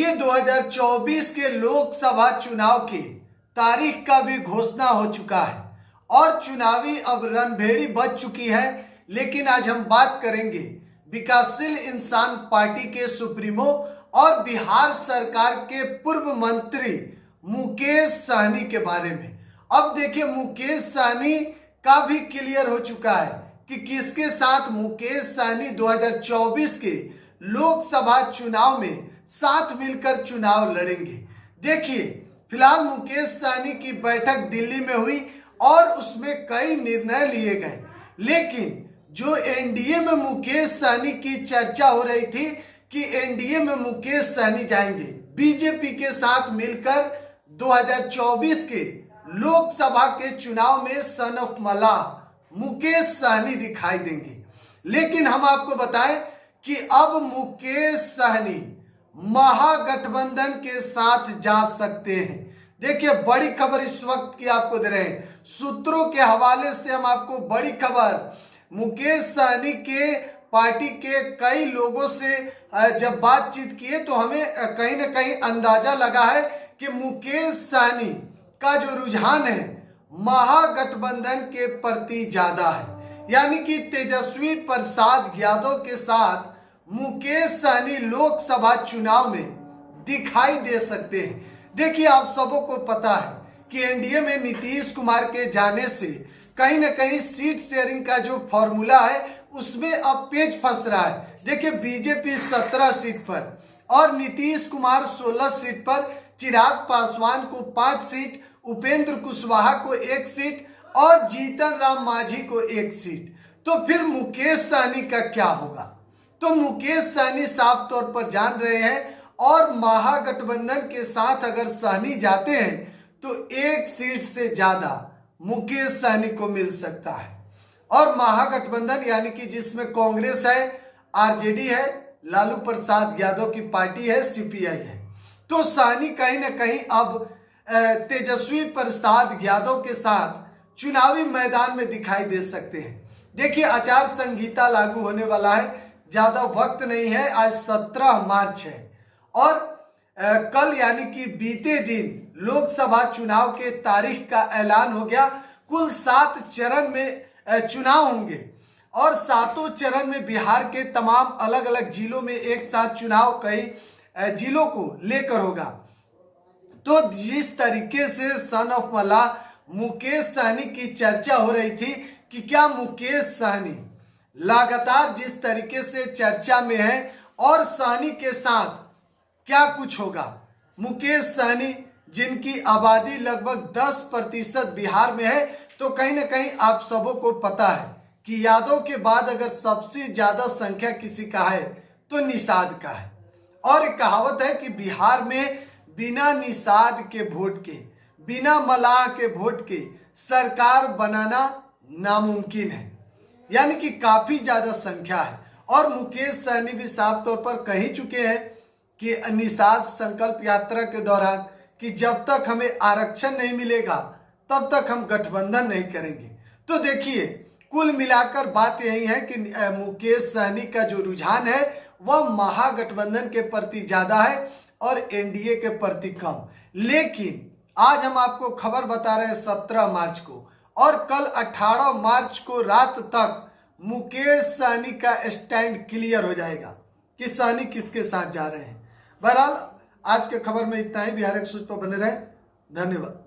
देखिए 2024 के लोकसभा चुनाव की तारीख का भी घोषणा हो चुका है और चुनावी अब रणभेड़ी बज चुकी है। लेकिन आज हम बात करेंगे विकासशील इंसान पार्टी के सुप्रीमो और बिहार सरकार के पूर्व मंत्री मुकेश सहनी के बारे में। अब देखिए मुकेश सहनी का भी क्लियर हो चुका है कि किसके साथ मुकेश सहनी 2024 के लोकसभा चुनाव में साथ मिलकर चुनाव लड़ेंगे। देखिए फिलहाल मुकेश सहनी की बैठक दिल्ली में हुई और उसमें कई निर्णय लिए गए, लेकिन जो एनडीए में मुकेश सहनी की चर्चा हो रही थी कि एनडीए में मुकेश सहनी जाएंगे, बीजेपी के साथ मिलकर 2024 के लोकसभा के चुनाव में सन ऑफ मला मुकेश सहनी दिखाई देंगे। लेकिन हम आपको बताएं कि अब मुकेश सहनी महागठबंधन के साथ जा सकते हैं। देखिए बड़ी खबर इस वक्त की आपको दे रहे हैं, सूत्रों के हवाले से हम आपको बड़ी खबर, मुकेश सहनी के पार्टी के कई लोगों से जब बातचीत किए तो हमें कहीं ना कहीं अंदाजा लगा है कि मुकेश सहनी का जो रुझान है महागठबंधन के प्रति ज्यादा है, यानी कि तेजस्वी प्रसाद यादव के साथ मुकेश सहनी लोकसभा चुनाव में दिखाई दे सकते हैं। देखिए आप सबों को पता है कि एनडीए में नीतीश कुमार के जाने से कहीं ना कहीं सीट शेयरिंग का जो फॉर्मूला है उसमें अब पेच फंस रहा है। देखिए बीजेपी 17 सीट पर और नीतीश कुमार 16 सीट पर, चिराग पासवान को 5 सीट, उपेंद्र कुशवाहा को 1 सीट और जीतन राम मांझी को 1 सीट। तो फिर मुकेश सहनी का क्या होगा? तो मुकेश सहनी साफ तौर पर जान रहे हैं और महागठबंधन के साथ अगर सहनी जाते हैं तो 1 सीट से ज्यादा मुकेश सहनी को मिल सकता है। और महागठबंधन यानी कि जिसमें कांग्रेस है, आरजेडी है, लालू प्रसाद यादव की पार्टी है, सीपीआई है, तो सहनी कहीं ना कहीं अब तेजस्वी प्रसाद यादव के साथ चुनावी मैदान में दिखाई दे सकते हैं। देखिए आचार संहिता लागू होने वाला है, ज्यादा वक्त नहीं है, आज 17 मार्च है और कल यानी कि बीते दिन लोकसभा चुनाव के तारीख का ऐलान हो गया। कुल 7 चरण में चुनाव होंगे और 7 चरण में बिहार के तमाम अलग अलग जिलों में एक साथ चुनाव कई जिलों को लेकर होगा। तो जिस तरीके से सन ऑफ मला मुकेश सहनी की चर्चा हो रही थी कि क्या मुकेश सहनी लगातार जिस तरीके से चर्चा में है और सहनी के साथ क्या कुछ होगा, मुकेश सहनी जिनकी आबादी लगभग 10% बिहार में है, तो कहीं ना कहीं आप सबों को पता है कि यादव के बाद अगर सबसे ज्यादा संख्या किसी का है तो निषाद का है। और एक कहावत है कि बिहार में बिना निषाद के वोट के, बिना मलाह के वोट के सरकार बनाना नामुमकिन है, यानी कि काफी ज्यादा संख्या है। और मुकेश सहनी भी साफ तौर पर कह ही चुके हैं कि निषाद संकल्प यात्रा के दौरान कि जब तक हमें आरक्षण नहीं मिलेगा तब तक हम गठबंधन नहीं करेंगे। तो देखिए कुल मिलाकर बात यही है कि मुकेश सहनी का जो रुझान है वह महागठबंधन के प्रति ज्यादा है और एनडीए के प्रति कम। लेकिन आज हम आपको खबर बता रहे हैं 17 मार्च को, और कल 18 मार्च को रात तक मुकेश सहनी का स्टैंड क्लियर हो जाएगा कि सहनी किसके साथ जा रहे हैं। बहरहाल आज के खबर में इतना ही। बिहार एक्सप्रेस पर बने रहे। धन्यवाद।